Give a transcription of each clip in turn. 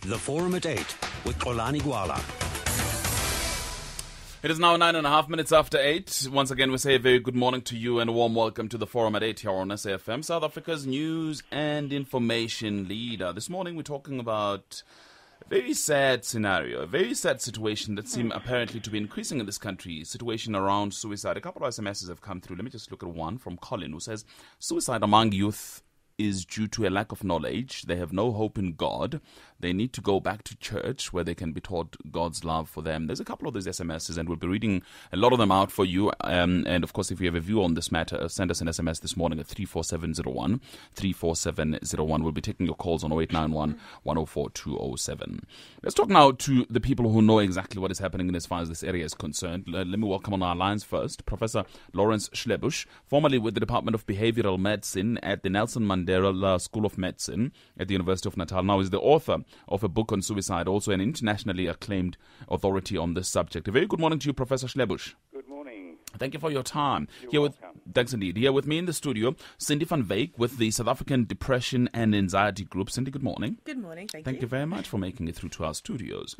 The Forum at 8 with Xolani Gwala. It is now 9.5 after 8. Once again, we say a very good morning to you and a warm welcome to the Forum at 8 here on SAFM, South Africa's news and information leader. This morning, we're talking about a very sad scenario, a very sad situation that seems apparently to be increasing in this country, situation around suicide. A couple of SMSs have come through. Let me just look at one from Colin, who says, suicide among youth is due to a lack of knowledge. They have no hope in God. They need to go back to church where they can be taught God's love for them. There's a couple of these SMSs, and we'll be reading a lot of them out for you. And of course, if you have a view on this matter, send us an SMS this morning at 34701. 34701. We'll be taking your calls on 0891 104 207. Let's talk now to the people who know exactly what is happening as far as this area is concerned. Let me welcome on our lines first Professor Lawrence Schlebusch, formerly with the Department of Behavioral Medicine at the Nelson Mandela School of Medicine at the University of Natal. Now is the author of a book on suicide, also an internationally acclaimed authority on this subject. A very good morning to you, Professor Schlebusch. Good morning. Thank you for your time. You're welcome. Thanks indeed. Here with me in the studio, Cindy van Wyk with the South African Depression and Anxiety Group. Cindy, good morning. Good morning. Thank you very much for making it through to our studios.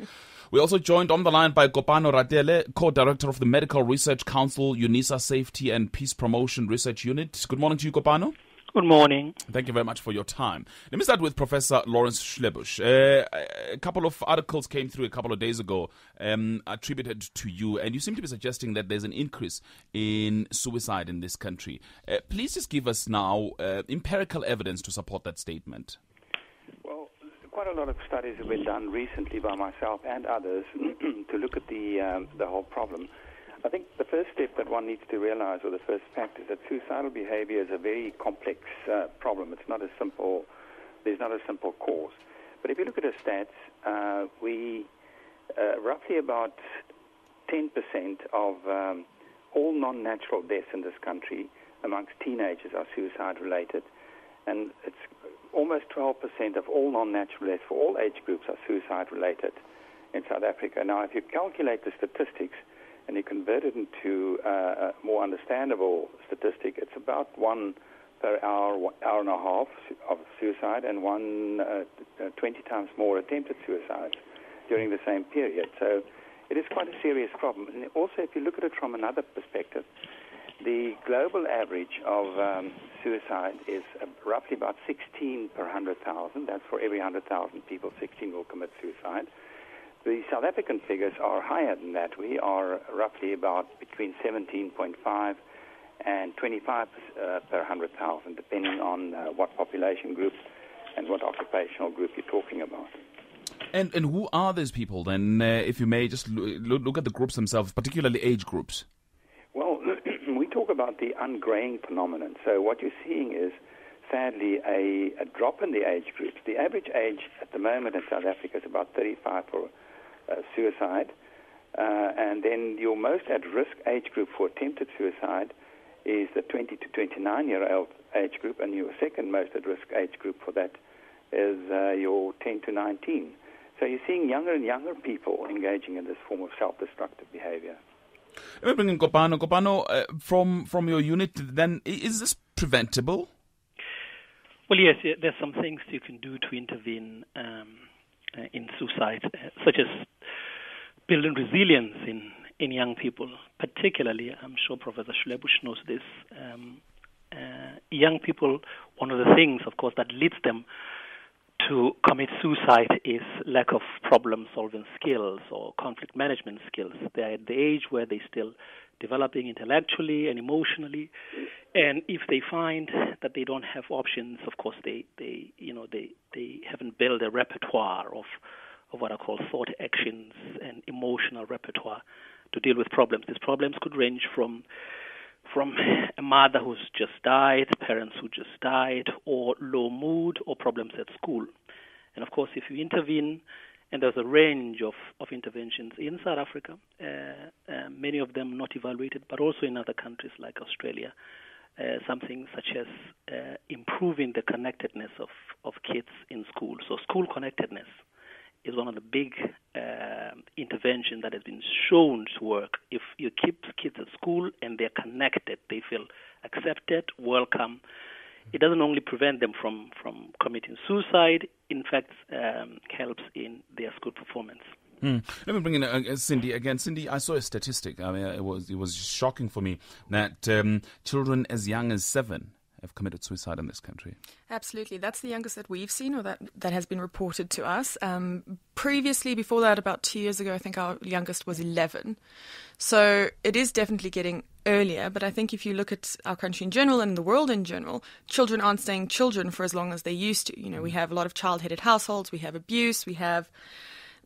We're also joined on the line by Kopano Ratele, co-director of the Medical Research Council, UNISA Safety and Peace Promotion Research Unit. Good morning to you, Kopano. Good morning. Thank you very much for your time. Let me start with Professor Lawrence Schlebusch. A couple of articles came through a couple of days ago attributed to you, and you seem to be suggesting that there's an increase in suicide in this country. Please just give us now empirical evidence to support that statement. Well, quite a lot of studies have been done recently by myself and others to look at the whole problem. I think the first step that one needs to realize, or the first fact, is that suicidal behavior is a very complex problem. It's not as simple. There's not a simple cause. But if you look at the stats, we roughly about 10% of all non-natural deaths in this country amongst teenagers are suicide-related, and it's almost 12% of all non-natural deaths for all age groups are suicide-related in South Africa. Now, if you calculate the statistics and you convert it into a more understandable statistic, it's about 1 per hour, hour and a half of suicide, and 20 times more attempted suicides during the same period. So it is quite a serious problem. And also, if you look at it from another perspective, the global average of suicide is roughly about 16 per 100,000. That's for every 100,000 people, 16 will commit suicide. The South African figures are higher than that. We are roughly about between 17.5 and 25 per 100,000, depending on what population group and what occupational group you're talking about. And who are these people then, if you may just look at the groups themselves, particularly age groups? Well, we talk about the ungraying phenomenon. So what you're seeing is, sadly, a drop in the age groups. The average age at the moment in South Africa is about 35 for suicide, and then your most at-risk age group for attempted suicide is the 20 to 29-year-old age group, and your second most at-risk age group for that is your 10 to 19. So you're seeing younger and younger people engaging in this form of self-destructive behavior. Let me bring in Kopano. Kopano, from your unit, then, is this preventable? Well, yes, there's some things you can do to intervene in suicide, such as building resilience in young people. Particularly, I'm sure Professor Schlebusch knows this, young people, one of the things, of course, that leads them to commit suicide is lack of problem-solving skills or conflict management skills. They're at the age where they're still developing intellectually and emotionally, and if they find that they don't have options, of course, they haven't built a repertoire of what I call thought actions and emotional repertoire to deal with problems. These problems could range from a mother who's just died, parents who just died, or low mood, or problems at school. And of course, if you intervene, and there's a range of interventions in South Africa, many of them not evaluated, but also in other countries like Australia, something such as improving the connectedness of kids in school. So school connectedness is one of the big interventions that has been shown to work. If you keep kids at school and they're connected, they feel accepted, welcome, it doesn't only prevent them from committing suicide. In fact, helps in their school performance. Let me bring in Cindy again. Cindy, I saw a statistic. I mean, it was shocking for me that children as young as 7 have committed suicide in this country. Absolutely. That's the youngest that we've seen, or that has been reported to us. Previously, before that, about 2 years ago, I think our youngest was 11. So it is definitely getting earlier. But I think if you look at our country in general and the world in general, children aren't staying children for as long as they used to. You know, we have a lot of child-headed households. We have abuse. We have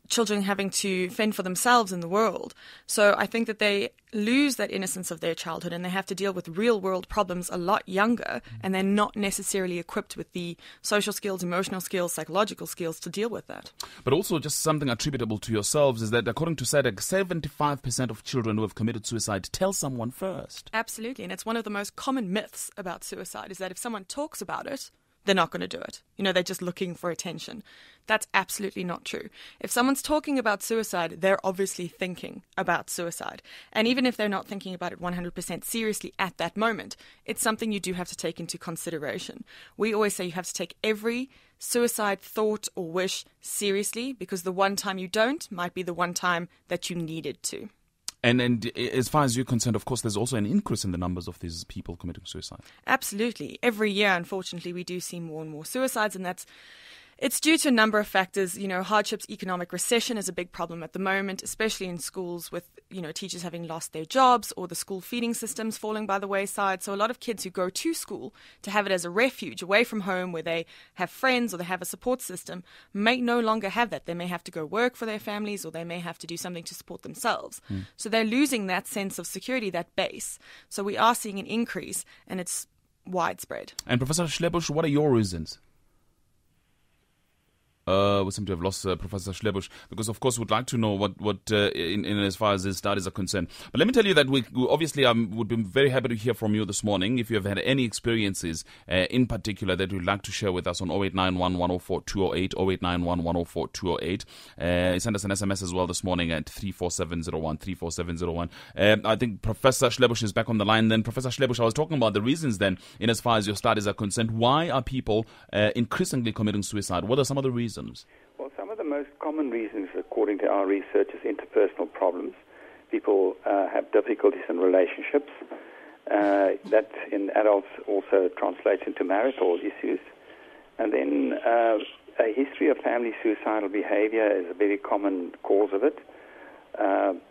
children having to fend for themselves in the world. So I think that they lose that innocence of their childhood and they have to deal with real-world problems a lot younger, and they're not necessarily equipped with the social skills, emotional skills, psychological skills to deal with that. But also just something attributable to yourselves is that according to SADC, 75% of children who have committed suicide tell someone first. Absolutely, and it's one of the most common myths about suicide is that if someone talks about it, they're not going to do it. You know, they're just looking for attention. That's absolutely not true. If someone's talking about suicide, they're obviously thinking about suicide. And even if they're not thinking about it 100% seriously at that moment, it's something you do have to take into consideration. We always say you have to take every suicide thought or wish seriously, because the one time you don't might be the one time that you needed to. And as far as you're concerned, of course, there's also an increase in the numbers of these people committing suicide. Absolutely. Every year, unfortunately, we do see more and more suicides, and it's due to a number of factors. You know, hardships, economic recession is a big problem at the moment, especially in schools with, you know, teachers having lost their jobs or the school feeding systems falling by the wayside. So a lot of kids who go to school to have it as a refuge away from home where they have friends or they have a support system may no longer have that. They may have to go work for their families or they may have to do something to support themselves. So they're losing that sense of security, that base. So we are seeing an increase and it's widespread. And Professor Schlebusch, what are your reasons? We seem to have lost Professor Schlebusch because, of course, we'd like to know what in as far as his studies are concerned. But let me tell you that we obviously would be very happy to hear from you this morning. If you have had any experiences in particular that you'd like to share with us on 0891 104 208, 0891 104 208. Send us an SMS as well this morning at 34701, 34701. I think Professor Schlebusch is back on the line then. Professor Schlebusch, I was talking about the reasons then in as far as your studies are concerned. Why are people increasingly committing suicide? What are some of the reasons? Well, some of the most common reasons, according to our research, is interpersonal problems. People have difficulties in relationships. That in adults also translates into marital issues. And then a history of family suicidal behavior is a very common cause of it.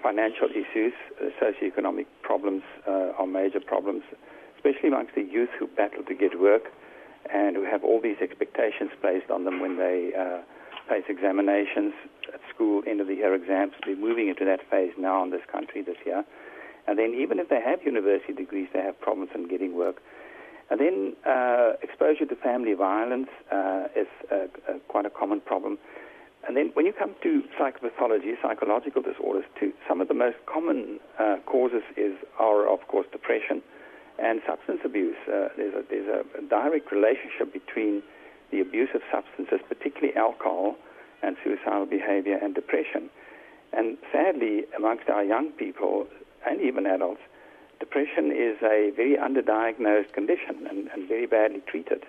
Financial issues, socioeconomic problems are major problems, especially amongst the youth who battle to get work and who have all these expectations placed on them when they face examinations at school, end of the year exams. We're moving into that phase now in this country this year. And then even if they have university degrees, they have problems in getting work. And then exposure to family violence is quite a common problem. And then when you come to psychopathology, psychological disorders too, some of the most common causes are, of course, depression and substance abuse. There's a direct relationship between the abuse of substances, particularly alcohol, and suicidal behavior and depression. And sadly, amongst our young people and even adults, depression is a very underdiagnosed condition and very badly treated.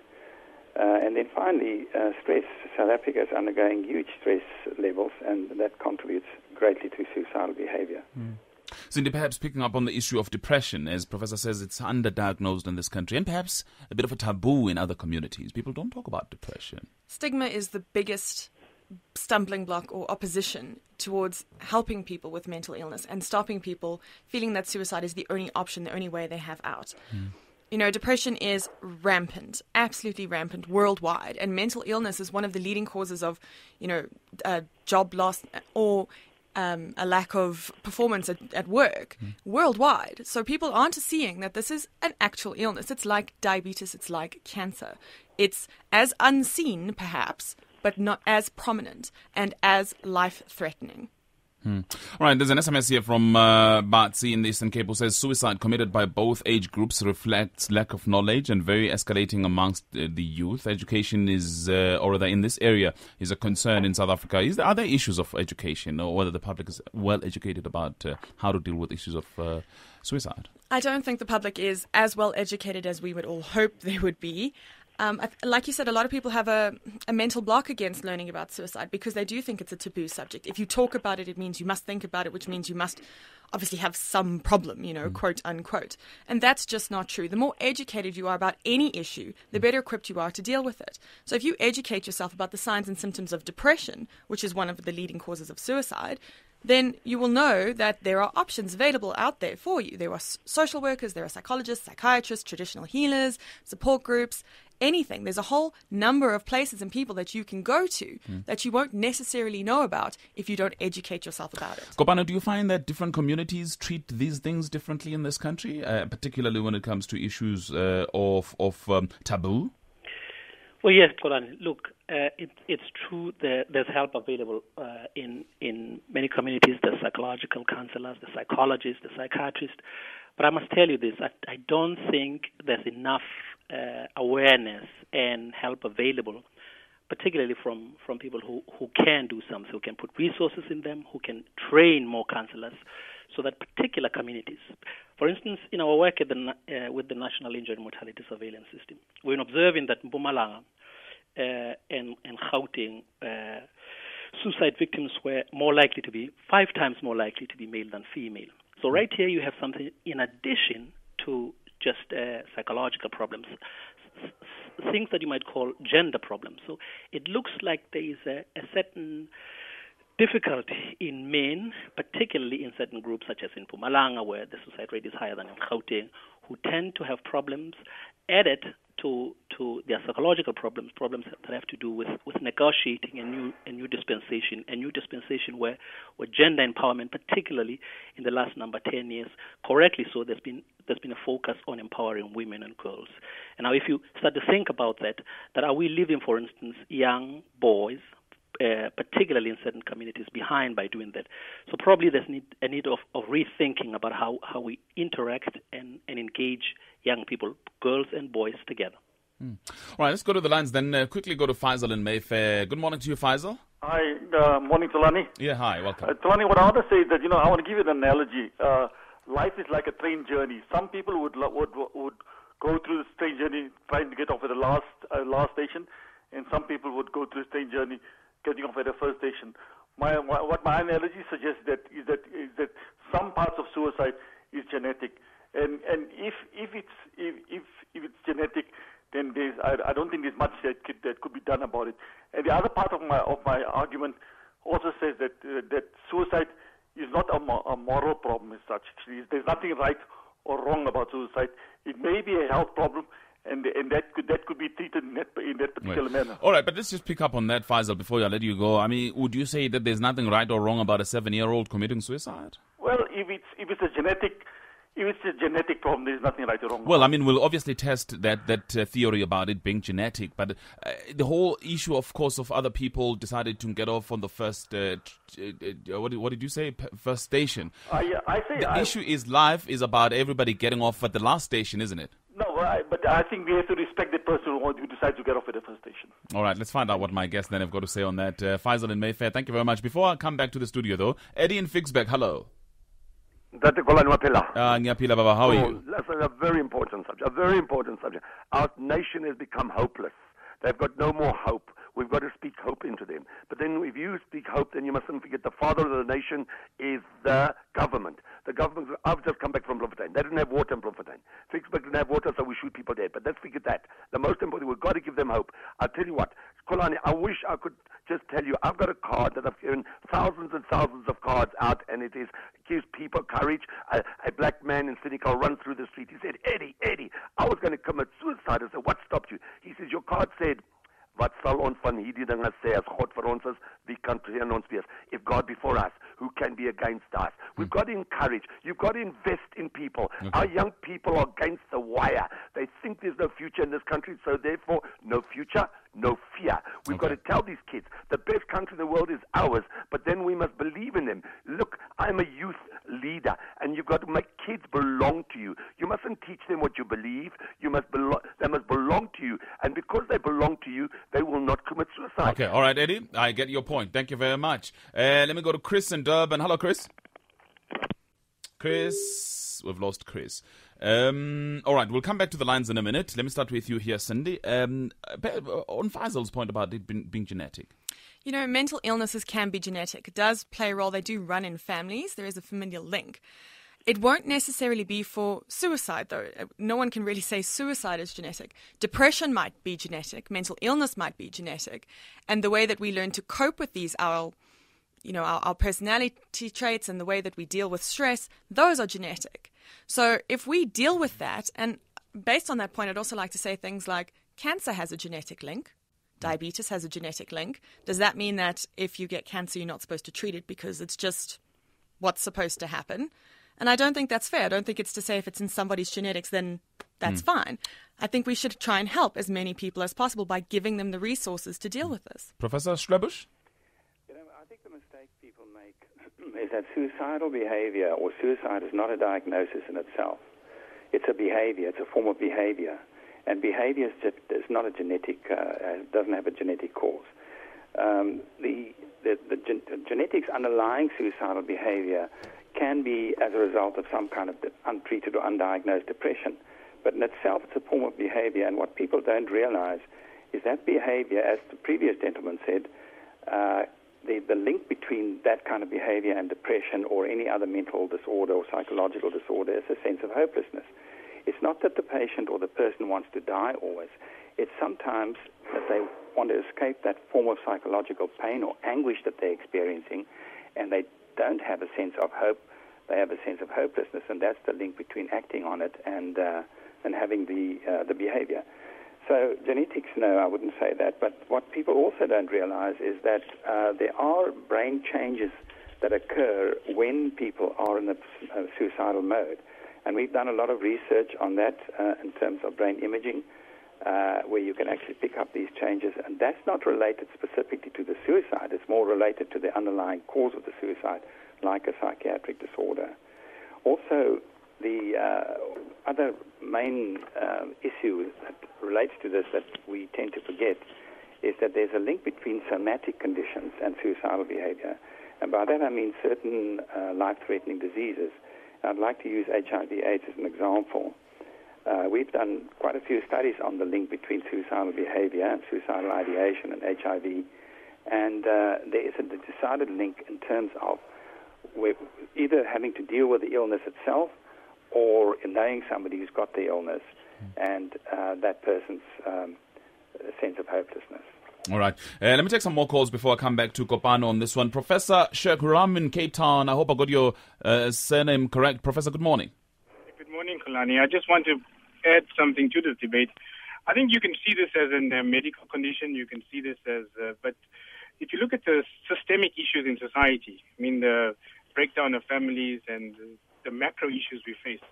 And then finally, stress. South Africa is undergoing huge stress levels, and that contributes greatly to suicidal behavior. Cindy, perhaps picking up on the issue of depression, as Professor says, it's underdiagnosed in this country and perhaps a bit of a taboo in other communities. People don't talk about depression. Stigma is the biggest stumbling block or opposition towards helping people with mental illness and stopping people feeling that suicide is the only option, the only way they have out. You know, depression is rampant, absolutely rampant worldwide, and mental illness is one of the leading causes of, you know, job loss or a lack of performance at work worldwide. So people aren't seeing that this is an actual illness. It's like diabetes, it's like cancer. It's as unseen, perhaps, but not as prominent and as life-threatening. All right, there's an SMS here from Batsi in the Eastern Cape who says suicide committed by both age groups reflects lack of knowledge and very escalating amongst the youth. Education is, or rather in this area, is a concern in South Africa. Are there issues of education or whether the public is well educated about how to deal with issues of suicide? I don't think the public is as well educated as we would all hope they would be. Like you said, a lot of people have a mental block against learning about suicide because they do think it's a taboo subject. If you talk about it, it means you must think about it, which means you must obviously have some problem, quote unquote. And that's just not true. The more educated you are about any issue, the better equipped you are to deal with it. So if you educate yourself about the signs and symptoms of depression, which is one of the leading causes of suicide, then you will know that there are options available out there for you. There are social workers, there are psychologists, psychiatrists, traditional healers, support groups, anything. There's a whole number of places and people that you can go to that you won't necessarily know about if you don't educate yourself about it. Kopano, do you find that different communities treat these things differently in this country, particularly when it comes to issues of taboo? Well, yes, Kolani. Look, it's true that there's help available in many communities. There's psychological counselors, the psychologists, the psychiatrists. But I must tell you this, I don't think there's enough awareness and help available, particularly from people who can do something, who can put resources in them, who can train more counselors, so that particular communities. For instance, in our work with the National Injury and Mortality Surveillance System, we're observing that Mpumalanga and Gauteng, suicide victims were 5 times more likely to be male than female. So right here you have something in addition to just psychological problems, things that you might call gender problems. So it looks like there is a certain difficulty in men, particularly in certain groups such as in Mpumalanga, where the suicide rate is higher than in Gauteng, who tend to have problems added to their psychological problems that have to do with negotiating a new dispensation where gender empowerment, particularly in the last 10 years, correctly so, there's been a focus on empowering women and girls. And now if you start to think about that are we leaving, for instance, young boys, particularly in certain communities, behind by doing that? So probably there's a need of rethinking about how we interact and engage young people, girls and boys, together. All right, let's go to the lines then. Quickly go to Faisal in Mayfair. Good morning to you, Faisal. Hi, morning, Tolani. Yeah, hi, welcome. Tolani, what I want to say is that, I want to give you an analogy. Life is like a train journey. Some people would go through this train journey trying to get off at the last station, and some people would go through this train journey getting off at the first station. What my analogy suggests is that some parts of suicide is genetic, and if it's genetic, then I don't think there's much that could be done about it. And the other part of my argument also says that suicide is not a moral problem as such. Actually, there's nothing right or wrong about suicide. It may be a health problem, and that could be treated in that particular manner. All right, but let's just pick up on that, Faisal, before I let you go. I mean, would you say that there's nothing right or wrong about a 7-year-old committing suicide? Well, if it's a genetic problem, there's nothing right or wrong. Well, I mean, we'll obviously test that theory about it being genetic, but the whole issue, of course, of other people decided to get off on the first, what did you say, first station? The issue is life is about everybody getting off at the last station, isn't it? No, but I think we have to respect the person who decides to get off at the first station. All right, let's find out what my guests then have got to say on that. Faisal in Mayfair, thank you very much. Before I come back to the studio, though, Eddie in Fixbeck, hello. Ngiyapila Baba, how are you? That's a very important subject. Our nation has become hopeless. They've got no more hope. We've got to speak hope into them. But then if you speak hope, then you mustn't forget the father of the nation is the government. The government, I've just come back from Bloemfontein. They didn't have water in Bloemfontein. Fixbeck didn't have water, so we shoot people dead. But let's forget that. The most important, we've got to give them hope. I'll tell you what, Kolani, I wish I could just tell you, I've got a card that I've given thousands and thousands of cards out, and it gives people courage. A black man in Senegal runs through the street. He said, Eddie, I was going to commit suicide. I said, what stopped you? He says, your card said, wat sal ons van hierdie dinge sê as God vir ons is, wie kan teen ons wees? If God be for us, who can be against us? We've got to encourage. You've got to invest in people. Okay. Our young people are against the wire. They think there's no future in this country, so therefore, no future, no fear. We've got to tell these kids the best country in the world is ours, but then we must believe in them. Look, I'm a youth leader, and you've got to make kids belong to you. You mustn't teach them what you believe. They must belong to you, and because they belong to you, they will not commit suicide. Okay, all right, Eddie, I get your point. Thank you very much. Let me go to Chris in Durban. Hello, Chris. Chris, we've lost Chris. All right, we'll come back to the lines in a minute. Let me start with you here, Cindy. On Faisal's point about it being genetic. You know, mental illnesses can be genetic. It does play a role. They do run in families. There is a familial link. It won't necessarily be for suicide, though. No one can really say suicide is genetic. Depression might be genetic. Mental illness might be genetic. And the way that we learn to cope with these, our personality traits and the way that we deal with stress, those are genetic. So if we deal with that, and based on that point, I'd also like to say things like cancer has a genetic link. Diabetes has a genetic link. Does that mean that if you get cancer, you're not supposed to treat it because it's just what's supposed to happen? And I don't think that's fair. I don't think it's to say if it's in somebody's genetics, then that's fine. I think we should try and help as many people as possible by giving them the resources to deal with this. Professor Schlebusch? You know, I think the mistake people make is that suicidal behavior or suicide is not a diagnosis in itself. It's a behavior. It's a form of behavior. And behavior is not a genetic, doesn't have a genetic cause. The genetics underlying suicidal behavior can be as a result of some kind of untreated or undiagnosed depression. But in itself, it's a form of behavior. And what people don't realize is that behavior, as the previous gentleman said, the link between that kind of behavior and depression or any other mental disorder or psychological disorder is a sense of hopelessness. It's not that the patient or the person wants to die always. It's sometimes that they want to escape that form of psychological pain or anguish that they're experiencing, and they don't have a sense of hope. They have a sense of hopelessness, and that's the link between acting on it and having the behavior. So genetics, no, I wouldn't say that. But what people also don't realize is that there are brain changes that occur when people are in the suicidal mode. And we've done a lot of research on that in terms of brain imaging, where you can actually pick up these changes. And that's not related specifically to the suicide. It's more related to the underlying cause of the suicide, like a psychiatric disorder. Also, the other main issue that relates to this that we tend to forget is that there's a link between somatic conditions and suicidal behavior. And by that I mean certain life-threatening diseases. I'd like to use HIV/AIDS as an example. We've done quite a few studies on the link between suicidal behavior and suicidal ideation and HIV, and there is a decided link in terms of either having to deal with the illness itself or in knowing somebody who's got the illness and that person's sense of hopelessness. All right. Let me take some more calls before I come back to Kopano on this one. Professor Shekram in Cape Town. I hope I got your surname correct. Professor, good morning. Good morning, Kalani. I just want to add something to this debate. I think you can see this as a medical condition. You can see this as, but if you look at the systemic issues in society, I mean the breakdown of families and the macro issues we face,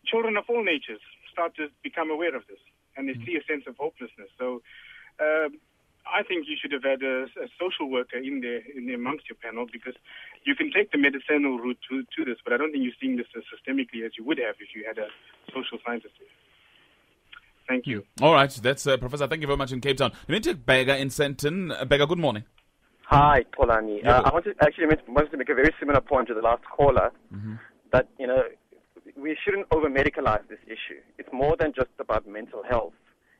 children of all natures start to become aware of this, and they see a sense of hopelessness. So I think you should have had a social worker in there amongst your panel, because you can take the medicinal route to this, but I don't think you're seeing this as systemically as you would have if you had a social scientist here. Thank you. All right, that's Professor. Thank you very much in Cape Town. Let me take Bega in Senton. Bega, good morning. Hi, Kolani. I wanted to make a very similar point to the last caller, that, we shouldn't over-medicalize this issue. It's more than just about mental health,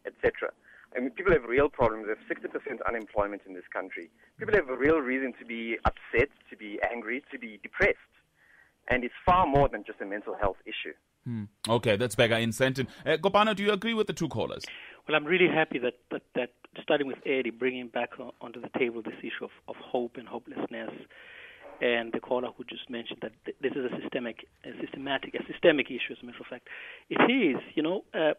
etc. I mean, people have real problems. There's 60% unemployment in this country. People have a real reason to be upset, to be angry, to be depressed. And it's far more than just a mental health issue. Okay, that's Bega in Senton. Kopano, do you agree with the two callers? Well, I'm really happy that starting with Eddie, bringing back onto the table this issue of hope and hopelessness, and the caller who just mentioned that this is a systemic issue, as a matter of fact. It is,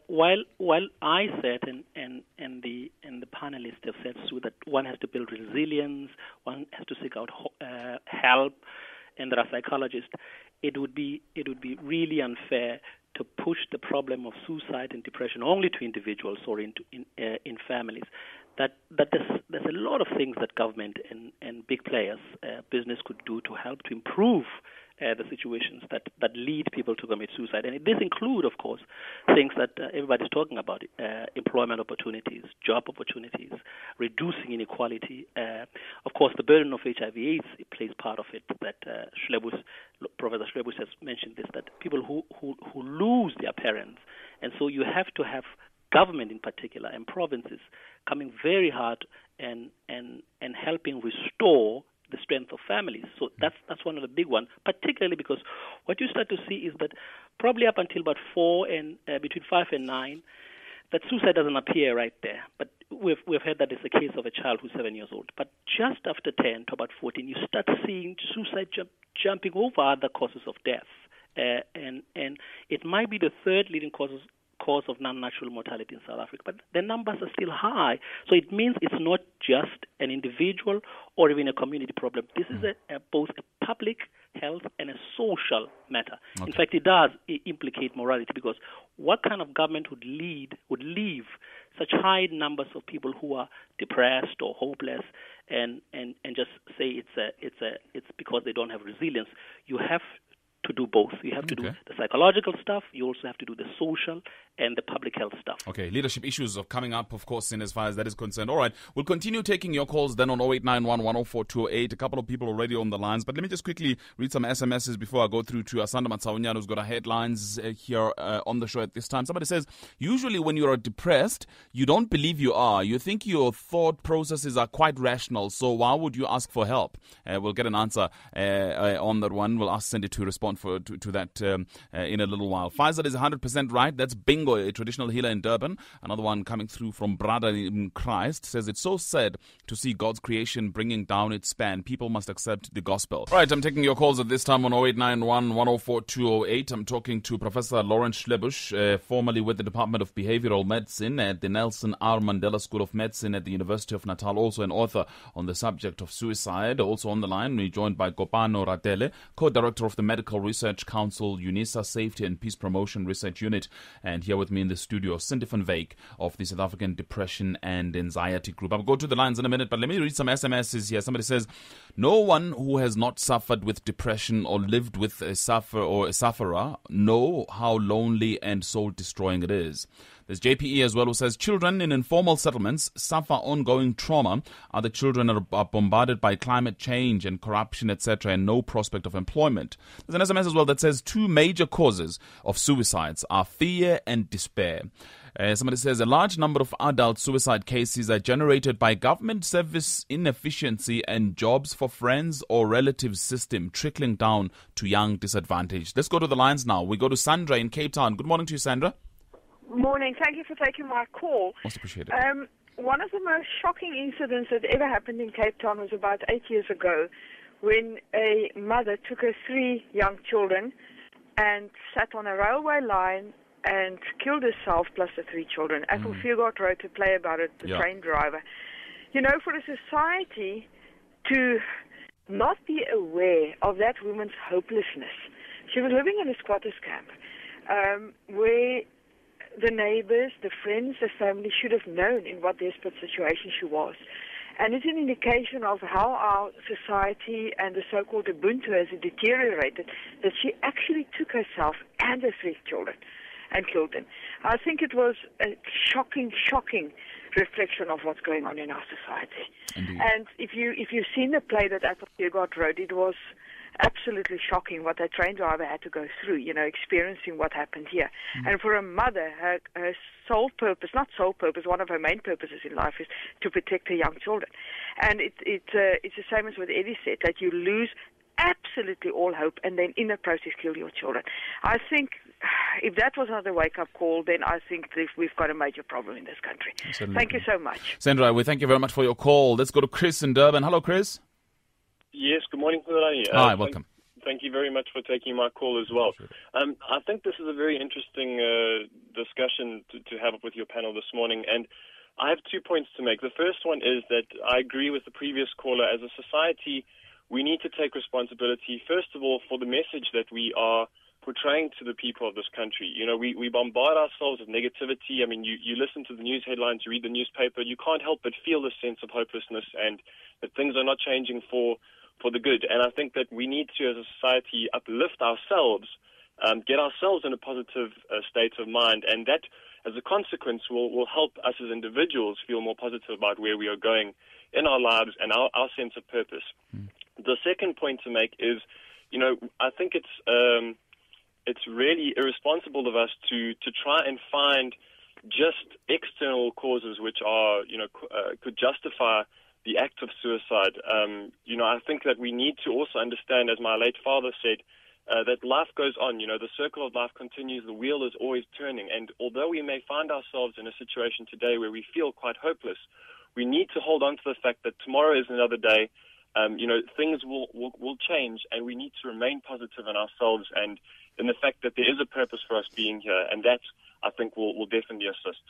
while I said and the panelists have said so, that one has to build resilience, one has to seek out help, and there are psychologists. It would be really unfair to push the problem of suicide and depression only to individuals or in families. That there's a lot of things that government and big players, business could do to help to improve the situations that lead people to commit suicide. And this include, of course, things that everybody's talking about, employment opportunities, job opportunities, reducing inequality. Of course, the burden of HIV/AIDS plays part of it. That Professor Schlebus has mentioned this, that people who lose their parents. And so you have to have government in particular and provinces coming very hard and helping restore the strength of families. So that's one of the big ones, particularly because what you start to see is that probably up until about between 5 and 9, that suicide doesn't appear right there. But we've heard that it's the case of a child who's 7 years old. But just after 10 to about 14, you start seeing suicide jumping over other causes of death. And it might be the third leading cause of non-natural mortality in South Africa, but the numbers are still high. So it means it's not just an individual or even a community problem. This is both a public health and a social matter. Okay. In fact, it does implicate morality, because what kind of government would leave such high numbers of people who are depressed or hopeless and just say it's because they don't have resilience? You have to do both. You have to do the psychological stuff. You also have to do the social and the public health stuff. Okay, leadership issues are coming up, of course, in as far as that is concerned. All right, we'll continue taking your calls then on 0891 104 208. A couple of people already on the lines, but let me just quickly read some SMSs before I go through to Asanda Matsaunyana, who's got our headlines here on the show at this time. Somebody says, usually when you are depressed, you don't believe you are. You think your thought processes are quite rational, so why would you ask for help? We'll get an answer on that one. We'll ask Cindy to respond to that in a little while. Faisal is 100% right. That's Bingo, a traditional healer in Durban. Another one coming through from Brother in Christ says, it's so sad to see God's creation bringing down its span. People must accept the gospel. Right, I'm taking your calls at this time on 0891 104 208. I'm talking to Professor Lawrence Schlebus, formerly with the Department of Behavioral Medicine at the Nelson R. Mandela School of Medicine at the University of Natal, also an author on the subject of suicide. Also on the line, we're joined by Kopano Radele, co-director of the Medical Research Council, UNISA Safety and Peace Promotion Research Unit, and here with me in the studio, Cindy van Wyk of the South African Depression and Anxiety Group. I'll go to the lines in a minute, but let me read some SMSs here. Somebody says, no one who has not suffered with depression or lived with a sufferer know how lonely and soul-destroying it is. There's JPE as well, who says, children in informal settlements suffer ongoing trauma. Other children are bombarded by climate change and corruption, etc., and no prospect of employment. There's an SMS as well that says, two major causes of suicides are fear and despair. Somebody says, a large number of adult suicide cases are generated by government service inefficiency and jobs for friends or relatives system trickling down to young disadvantaged. Let's go to the lines now. We go to Sandra in Cape Town. Good morning to you, Sandra. Morning. Thank you for taking my call. Most appreciated. One of the most shocking incidents that ever happened in Cape Town was about 8 years ago, when a mother took her 3 young children and sat on a railway line and killed herself plus the 3 children. Ethel Fugard wrote a play about it, the train driver. You know, for a society to not be aware of that woman's hopelessness. She was living in a squatters camp where the neighbors, the friends, the family should have known in what desperate situation she was. And it's an indication of how our society and the so-called Ubuntu has deteriorated, that she actually took herself and her 3 children and killed them. I think it was a shocking reflection of what's going on in our society. Indeed. And if you've seen the play that Ethel Fugard wrote, it was absolutely shocking what that train driver had to go through, you know, experiencing what happened here. And for a mother, her sole purpose, not sole purpose, one of her main purposes in life is to protect her young children. And it's the same as what Eddie said, that you lose absolutely all hope and then in the process kill your children. I think if that was not a wake-up call, then I think we've got a major problem in this country. Absolutely. Thank you so much. Sandra, we thank you very much for your call. Let's go to Chris in Durban. Hello, Chris. Yes, good morning, Kulani. Hi, welcome. Thank you very much for taking my call as well. I think this is a very interesting discussion to have with your panel this morning, and I have 2 points to make. The first one is that I agree with the previous caller. As a society, we need to take responsibility, first of all, for the message that we are portraying to the people of this country. You know, we bombard ourselves with negativity. I mean, you listen to the news headlines, you read the newspaper, you can't help but feel this sense of hopelessness and that things are not changing for for the good. And I think that we need to, as a society, uplift ourselves, get ourselves in a positive state of mind, and that, as a consequence, will help us as individuals feel more positive about where we are going in our lives and our sense of purpose. The second point to make is, I think it's really irresponsible of us to try and find just external causes which are, could justify the act of suicide. I think that we need to also understand, as my late father said, that life goes on. The circle of life continues. The wheel is always turning. And although we may find ourselves in a situation today where we feel quite hopeless, we need to hold on to the fact that tomorrow is another day. Things will change, and we need to remain positive in ourselves and in the fact that there is a purpose for us being here, and that, I think, will definitely assist.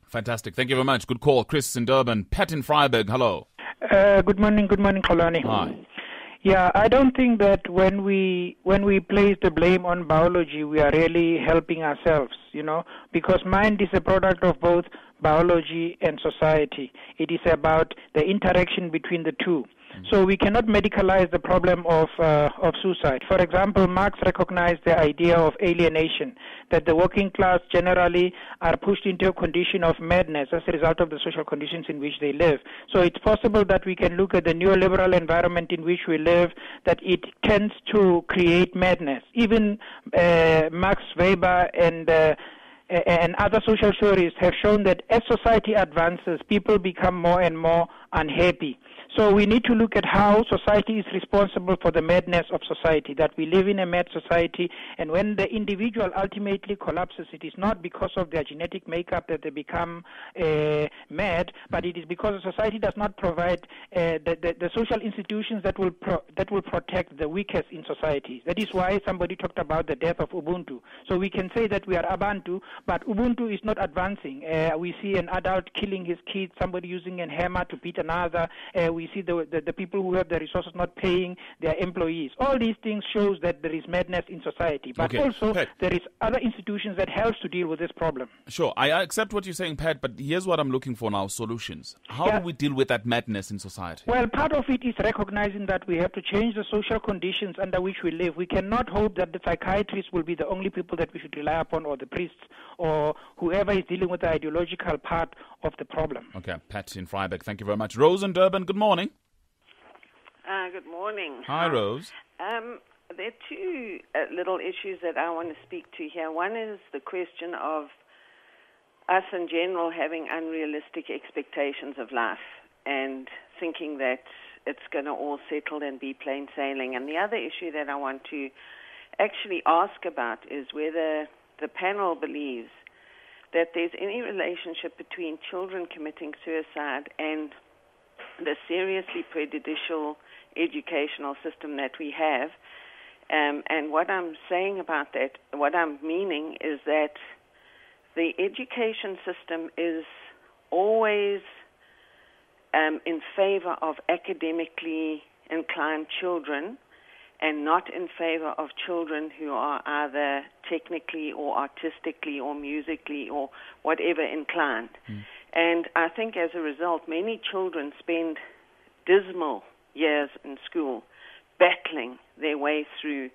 Fantastic. Thank you very much. Good call. Chris in Durban. Pat in Freiburg. Hello. Good morning, Xolani. Hi. Yeah, I don't think that when we place the blame on biology, we are really helping ourselves, because mind is a product of both biology and society. It is about the interaction between the two. So we cannot medicalize the problem of suicide. For example, Marx recognized the idea of alienation, that the working class generally are pushed into a condition of madness as a result of the social conditions in which they live. So it's possible that we can look at the neoliberal environment in which we live, that it tends to create madness. Even Max Weber and other social theorists have shown that as society advances, people become more and more unhappy. So we need to look at how society is responsible for the madness of society, that we live in a mad society, and when the individual ultimately collapses, it is not because of their genetic makeup that they become mad, but it is because the society does not provide the social institutions that will protect the weakest in society. That is why somebody talked about the death of Ubuntu. So we can say that we are Abantu, but Ubuntu is not advancing. We see an adult killing his kids, somebody using a hammer to beat another. We see the people who have the resources not paying their employees. All these things shows that there is madness in society. But also there is other institutions that helps to deal with this problem. Sure, I accept what you're saying, Pat, but here's what I'm looking for now, solutions. How do we deal with that madness in society? Well, part of it is recognizing that we have to change the social conditions under which we live. We cannot hope that the psychiatrists will be the only people that we should rely upon, or the priests, or whoever is dealing with the ideological part of the problem. Okay, Pat in Freiburg, thank you very much. Rose in Durban, good morning. Good morning. Hi, Rose. There are two little issues that I want to speak to here. One is the question of us in general having unrealistic expectations of life and thinking that it's going to all settle and be plain sailing. And the other issue that I want to actually ask about is whether the panel believes that there's any relationship between children committing suicide and the seriously prejudicial educational system that we have. And what I'm saying about that, what I'm meaning is that the education system is always in favor of academically inclined children and not in favor of children who are either technically or artistically or musically or whatever inclined. And I think as a result, many children spend dismal years in school battling their way through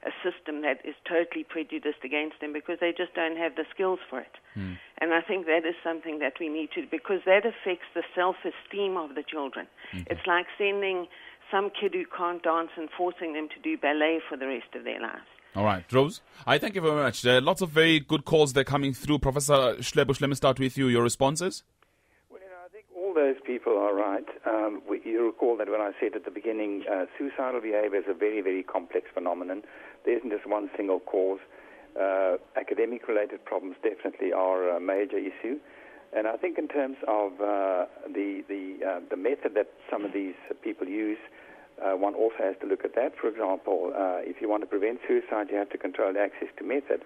a system that is totally prejudiced against them because they just don't have the skills for it. And I think that is something that we need to, because that affects the self-esteem of the children. It's like sending some kid who can't dance and forcing them to do ballet for the rest of their lives. All right, Rose, I thank you very much. Lots of very good calls there coming through. Professor Schlebusch, let me start with you. Your responses? Well, I think all those people are right. You recall that when I said at the beginning, suicidal behavior is a very, very complex phenomenon. There isn't just one single cause. Academic-related problems definitely are a major issue. And I think in terms of the method that some of these people use, one also has to look at that. For example, if you want to prevent suicide, you have to control access to method.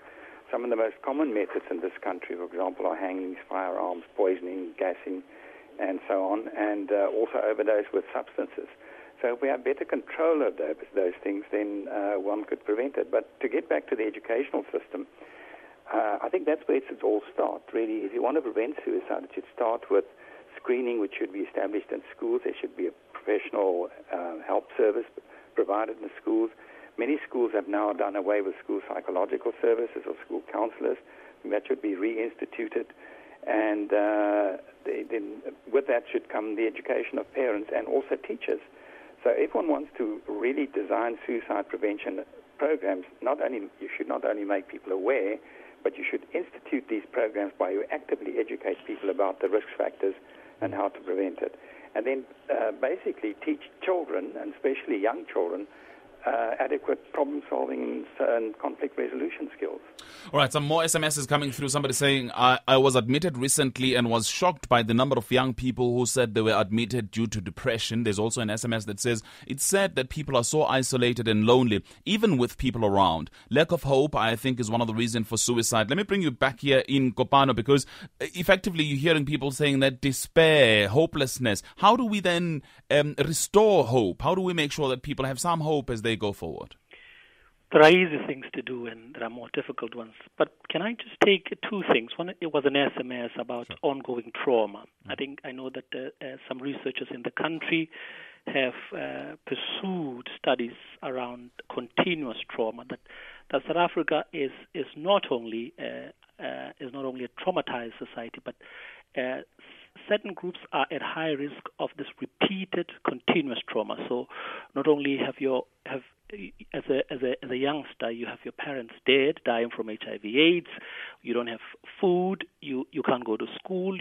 Some of the most common methods in this country, for example, are hangings, firearms, poisoning, gassing, and so on, and also overdose with substances. So if we have better control of those things, then one could prevent it. But to get back to the educational system, I think that's where it should all start, really. If you want to prevent suicide, it should start with screening, which should be established in schools. There should be a professional help service provided in the schools. Many schools have now done away with school psychological services or school counselors. That should be reinstituted. And then with that should come the education of parents and also teachers. So if one wants to really design suicide prevention programs, you should not only make people aware, but you should institute these programs by you actively educate people about the risk factors and how to prevent it. And then basically teach children, and especially young children, adequate problem-solving and conflict resolution skills. All right, some more SMSs coming through. Somebody saying, I was admitted recently and was shocked by the number of young people who said they were admitted due to depression. There's also an SMS that says, it's said that people are so isolated and lonely, even with people around. Lack of hope, I think, is one of the reasons for suicide. Let me bring you back here in Kopano, because effectively you're hearing people saying that despair, hopelessness. How do we then restore hope? How do we make sure that people have some hope as they go forward? There are easy things to do and there are more difficult ones. But can I just take two things? One, it was an SMS about ongoing trauma. I know that some researchers in the country have pursued studies around continuous trauma. That South Africa is not only a traumatized society, but certain groups are at high risk of this repeated continuous trauma. So not only as a youngster, you have your parents dead, dying from HIV/AIDS. You don't have food. You can't go to school.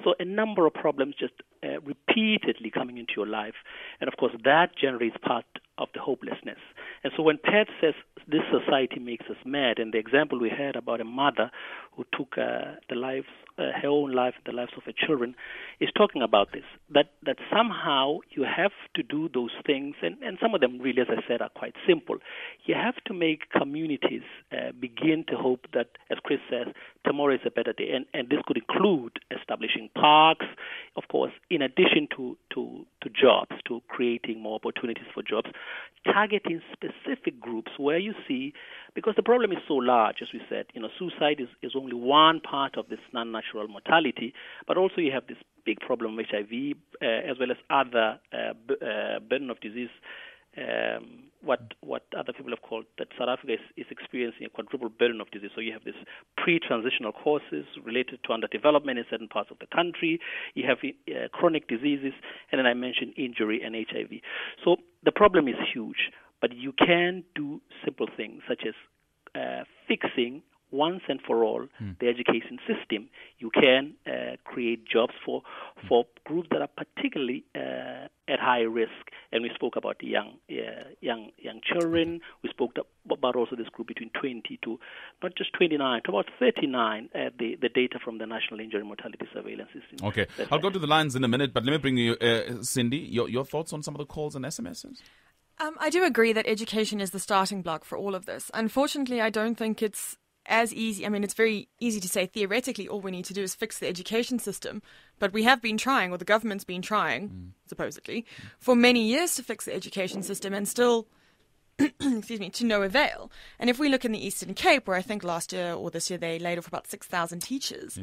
So a number of problems just repeatedly coming into your life, and of course that generates part of the hopelessness. And so when Pat says this society makes us mad, and the example we had about a mother who took her own life, the lives of her children, is talking about this, that somehow you have to do those things, and some of them really, as I said, are quite simple. You have to make communities begin to hope that, as Chris says, tomorrow is a better day, and this could include establishing parks, of course, in addition to jobs, to creating more opportunities for jobs, targeting specific groups where you see, because the problem is so large, as we said, suicide is only one part of this non-natural mortality, but also you have this big problem of HIV, as well as other burden of disease, what other people have called that South Africa is experiencing a quadruple burden of disease. So you have this pre-transitional causes related to underdevelopment in certain parts of the country. You have chronic diseases, and then I mentioned injury and HIV. So the problem is huge, but you can do simple things such as fixing once and for all the education system. You can create jobs for groups that are particularly at high risk, and we spoke about the young children. We spoke about also this group between 20 to not just 29 to about 39. The data from the National Injury Mortality Surveillance System. Okay, I'll go to the lines in a minute, but let me bring you Cindy. Your thoughts on some of the calls and SMSs? I do agree that education is the starting block for all of this. Unfortunately, I don't think it's as easy. I mean, it's very easy to say theoretically all we need to do is fix the education system, but we have been trying, or the government's been trying, supposedly, for many years to fix the education system and still, to no avail. And if we look in the Eastern Cape, where I think last year or this year they laid off about 6,000 teachers,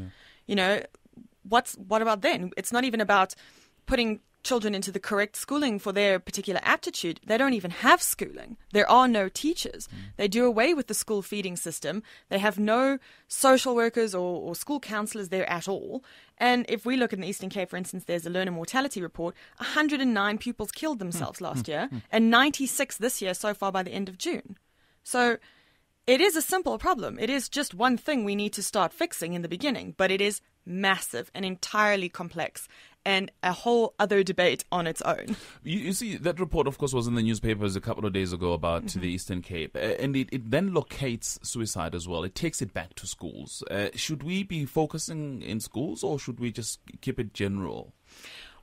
what about then? It's not even about putting children into the correct schooling for their particular aptitude. They don't even have schooling. There are no teachers. They do away with the school feeding system. They have no social workers or school counselors there at all. And if we look in the Eastern Cape, for instance, there's a learner mortality report. 109 pupils killed themselves last year and 96 this year so far by the end of June. So it is a simple problem. It is just one thing we need to start fixing in the beginning, but it is massive and entirely complex and a whole other debate on its own. You see, that report, of course, was in the newspapers a couple of days ago about the Eastern Cape, and it then locates suicide as well. It takes it back to schools. Should we be focusing in schools, or should we just keep it general?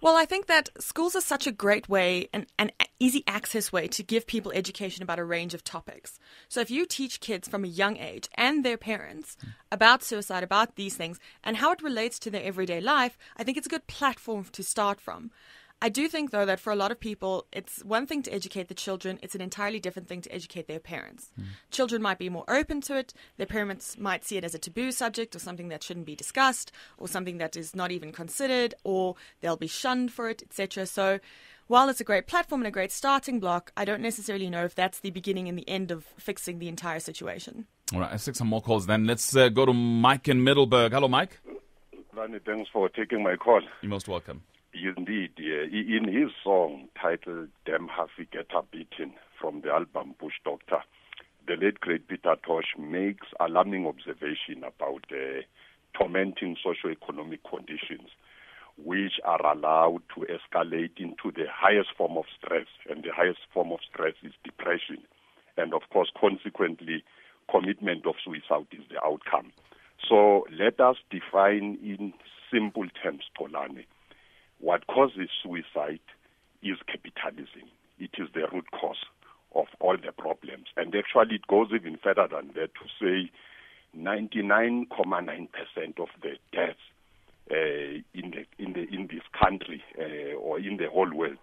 Well, I think that schools are such a great way, an easy access way to give people education about a range of topics. So if you teach kids from a young age and their parents about suicide, about these things, and how it relates to their everyday life, I think it's a good platform to start from. I do think, though, that for a lot of people, it's one thing to educate the children. It's an entirely different thing to educate their parents. Children might be more open to it. Their parents might see it as a taboo subject or something that shouldn't be discussed or something that is not even considered, or they'll be shunned for it, etc. So while it's a great platform and a great starting block, I don't necessarily know if that's the beginning and the end of fixing the entire situation. All right, let's take some more calls then. Let's go to Mike in Middleburg. Hello, Mike. Lani, thanks for taking my call. You're most welcome. Indeed, yeah. In his song titled Damn Huffy Get Her Beaten from the album Bush Doctor, the late great Peter Tosh makes alarming observation about tormenting socio-economic conditions which are allowed to escalate into the highest form of stress, and the highest form of stress is depression. And of course, consequently, commitment of suicide is the outcome. So let us define in simple terms, Tolani. What causes suicide is capitalism. It is the root cause of all the problems. And actually it goes even further than that to say 99.9% of the deaths in this country or in the whole world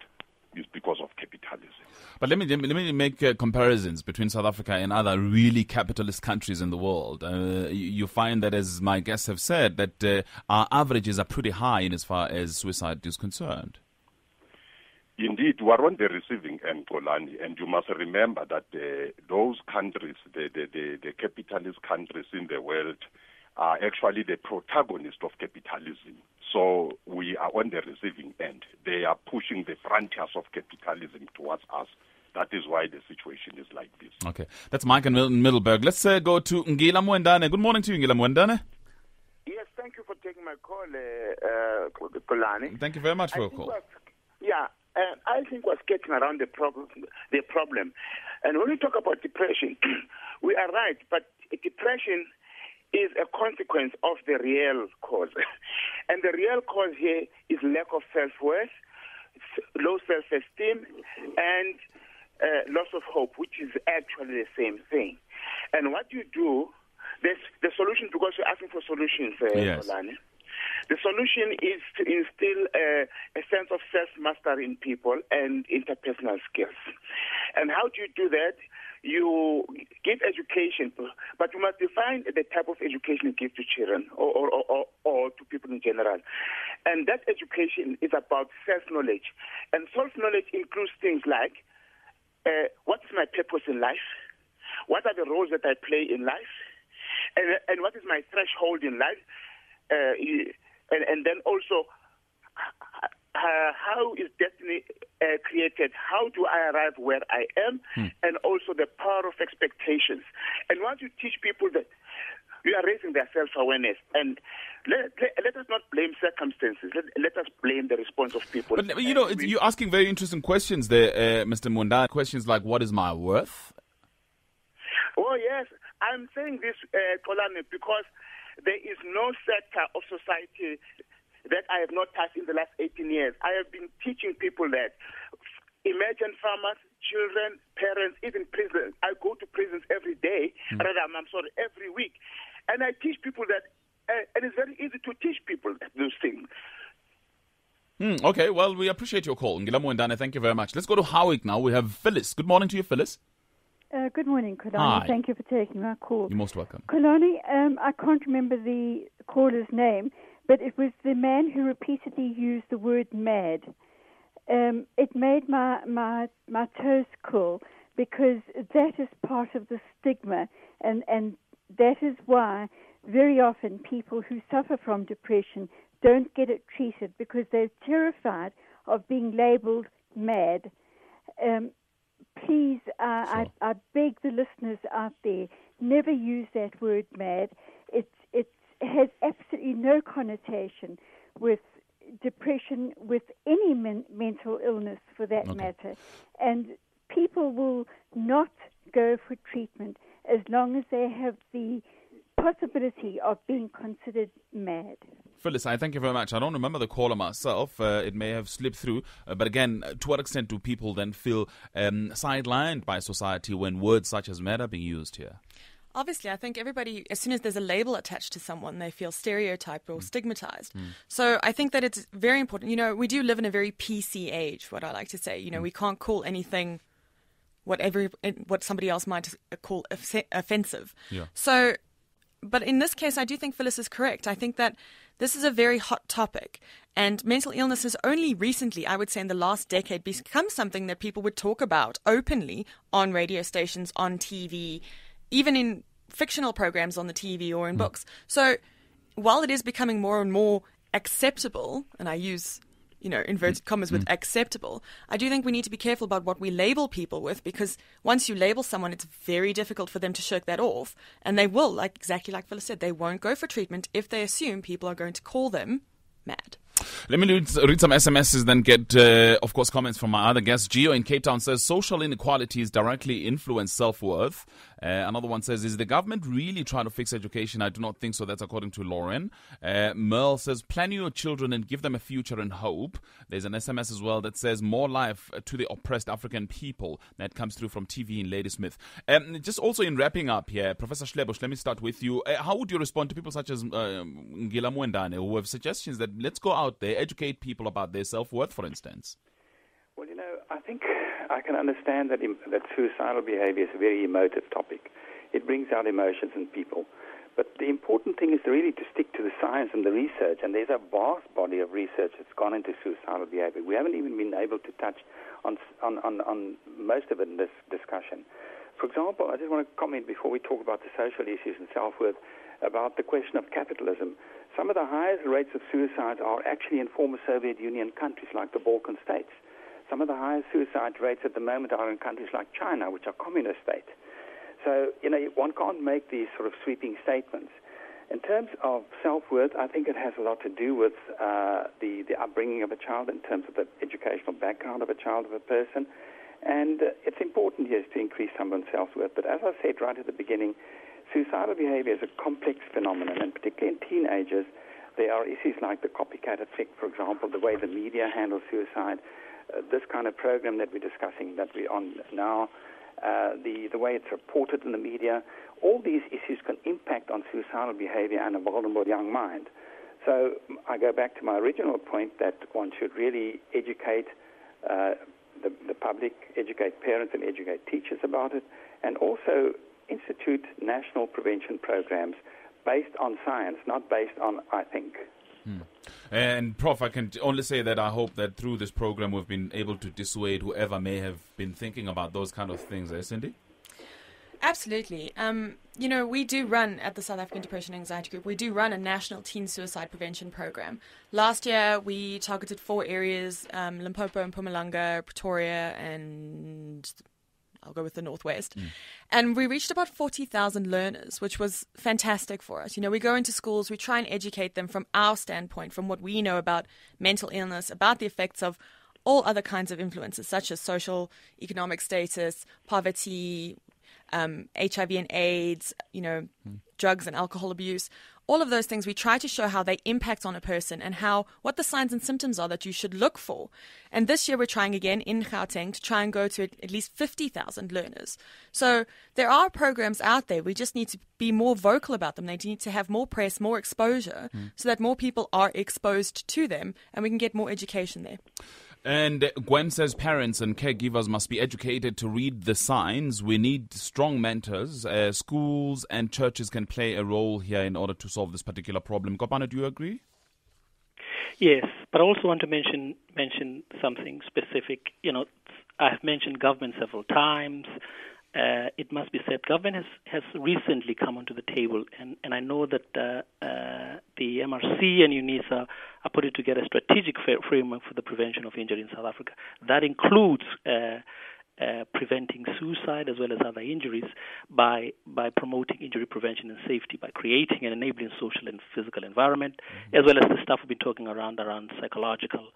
is because of capitalism. But let me make comparisons between South Africa and other really capitalist countries in the world. You find that, as my guests have said, that our averages are pretty high in as far as suicide is concerned. Indeed, we are on the receiving end, Kolani, and you must remember that those countries, the capitalist countries in the world, are actually the protagonist of capitalism. So we are on the receiving end. They are pushing the frontiers of capitalism towards us. That is why the situation is like this. Okay. That's Mike in Middleburg. Let's go to Ngila Mwendane. Good morning to you, Ngila Mwendane. Yes, thank you for taking my call, Kolani. Thank you very much for your call. I think we're sketching around the problem. And when we talk about depression, we are right, but depression is a consequence of the real cause. And the real cause here is lack of self-worth, low self-esteem, and loss of hope, which is actually the same thing. And what you do, the solution, because you're asking for solutions, Olani, the solution is to instill a sense of self-mastery in people and interpersonal skills. And how do you do that? You give education, but you must define the type of education you give to children or to people in general. And that education is about self-knowledge. And self-knowledge includes things like, what is my purpose in life? What are the roles that I play in life? And what is my threshold in life? And then also, how is destiny created? How do I arrive where I am? And also the power of expectations. And once you teach people that, you are raising their self-awareness. And let us not blame circumstances. Let us blame the response of people. But, you're asking very interesting questions there, Mr. Mwendane. Questions like, what is my worth? Oh, yes. I'm saying this, Kolani, because there is no sector of society that I have not touched in the last 18 years. I have been teaching people that. Imagine farmers, children, parents, even prisons. I go to prisons every day, every week. And I teach people that, and it's very easy to teach people those things. Okay, well, we appreciate your call. Ngila Mwendane, thank you very much. Let's go to Howick now. We have Phyllis. Good morning to you, Phyllis. Good morning, Kolani. Hi. Thank you for taking my call. You're most welcome. Kolani, I can't remember the caller's name, but it was the man who repeatedly used the word mad. It made my toes curl because that is part of the stigma, and that is why very often people who suffer from depression don't get it treated because they're terrified of being labeled mad. Please, I beg the listeners out there, never use that word mad. It has absolutely no connotation with depression, with any mental illness for that matter. And people will not go for treatment as long as they have the possibility of being considered mad. Phyllis, I thank you very much. I don't remember the caller myself. It may have slipped through. But again, to what extent do people then feel sidelined by society when words such as mad are being used here? Obviously, I think everybody, as soon as there's a label attached to someone, they feel stereotyped or stigmatized. So I think that it's very important. We do live in a very PC age, what I like to say. We can't call anything what somebody else might call offensive. Yeah. So, but in this case, I do think Phyllis is correct. I think that this is a very hot topic, And mental illness has only recently, I would say in the last decade, become something that people would talk about openly on radio stations, on TV, even in fictional programs on the TV or in books. So while it is becoming more and more acceptable, and I use inverted commas with acceptable, I do think we need to be careful about what we label people with, because once you label someone, it's very difficult for them to shirk that off. And they will, exactly like Phyllis said, they won't go for treatment if they assume people are going to call them mad. Let me read some SMSs, then get, of course, comments from my other guests. Gio in Cape Town says, social inequalities directly influence self-worth. Another one says, is the government really trying to fix education? I do not think so. That's according to Lauren. Merle says, plan your children and give them a future and hope. There's an SMS as well that says, more life to the oppressed African people. That comes through from TV in Ladysmith. Just also in wrapping up here, Professor Schlebusch, let me start with you. How would you respond to people such as Ngila Mwendane, who have suggestions that let's go out there, educate people about their self-worth, for instance? Well, I think I can understand that suicidal behavior is a very emotive topic. It brings out emotions in people. But the important thing is really to stick to the science and the research, and there's a vast body of research that's gone into suicidal behavior. We haven't even been able to touch on most of it in this discussion. For example, I just want to comment before we talk about the social issues and self-worth about the question of capitalism. Some of the highest rates of suicide are actually in former Soviet Union countries like the Balkan states. Some of the highest suicide rates at the moment are in countries like China, which are communist states. So, one can't make these sort of sweeping statements. In terms of self-worth, I think it has a lot to do with the upbringing of a child in terms of the educational background of a child, of a person. And it's important, yes, to increase someone's self-worth. But as I said right at the beginning, suicidal behavior is a complex phenomenon, and particularly in teenagers, there are issues like the copycat effect, for example, the way the media handles suicide, this kind of program that we're discussing, that we're on now, the way it's reported in the media. All these issues can impact on suicidal behavior and a vulnerable young mind. So I go back to my original point that one should really educate the public, educate parents and educate teachers about it, and also institute national prevention programs based on science, not based on I think. And Prof, I can only say that I hope that through this program we've been able to dissuade whoever may have been thinking about those kind of things, Cindy? Absolutely. We do run at the South African Depression and Anxiety Group, we do run a national teen suicide prevention program. Last year, we targeted 4 areas, Limpopo and Mpumalanga, Pretoria, and I'll go with the Northwest. And we reached about 40,000 learners, which was fantastic for us. We go into schools, we try and educate them from our standpoint, from what we know about mental illness, about the effects of all other kinds of influences, such as social, economic status, poverty, HIV and AIDS, drugs and alcohol abuse. All of those things, we try to show how they impact on a person and what the signs and symptoms are that you should look for. And this year we're trying again in Gauteng to try and go to at least 50,000 learners. So there are programs out there. We just need to be more vocal about them. They need to have more press, more exposure, so that more people are exposed to them and we can get more education there. And Gwen says parents and caregivers must be educated to read the signs. We need strong mentors. Schools and churches can play a role here in order to solve this particular problem. Kopano, do you agree? Yes, but I also want to mention something specific. I have mentioned government several times. It must be said, government has recently come onto the table, and I know that the MRC and UNISA are putting together a strategic framework for the prevention of injury in South Africa. That includes preventing suicide as well as other injuries by promoting injury prevention and safety, by creating an enabling social and physical environment, as well as the stuff we've been talking around psychological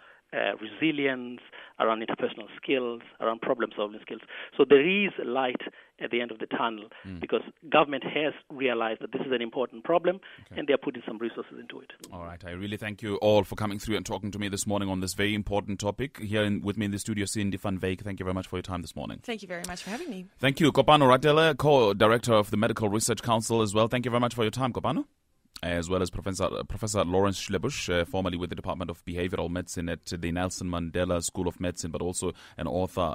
resilience, around interpersonal skills, around problem-solving skills. So there is a light at the end of the tunnel because government has realized that this is an important problem and they are putting some resources into it. All right. I really thank you all for coming through and talking to me this morning on this very important topic. Here with me in the studio, Cindy van Wyk. Thank you very much for your time this morning. Thank you very much for having me. Thank you. Kopano Radele, co-director of the Medical Research Council as well. Thank you very much for your time, Kopano. as well as Professor Lawrence Schlebusch, formerly with the Department of Behavioral Medicine at the Nelson Mandela School of Medicine, but also an author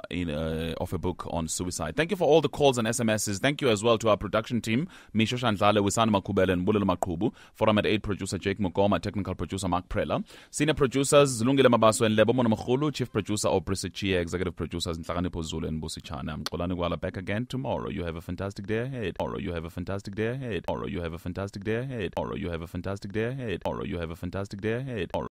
of a book on suicide. Thank you for all the calls and SMSs. Thank you as well to our production team, Misha Shandlale, Wisana Makubele, and Bulelo Maqhubu. Forum at 8 producer Jake Mugoma, technical producer Mark Prella, senior producers Zlungile Mabaso and Lebo Monomachulu, chief producer Obrisi Chia, executive producers Nhlakanipho Zulu and Busi Chana. I'm Xolani Gwala, back again tomorrow. You have a fantastic day ahead. You have a fantastic day ahead. You have a fantastic day ahead. You have a fantastic day ahead. You have a fantastic day ahead.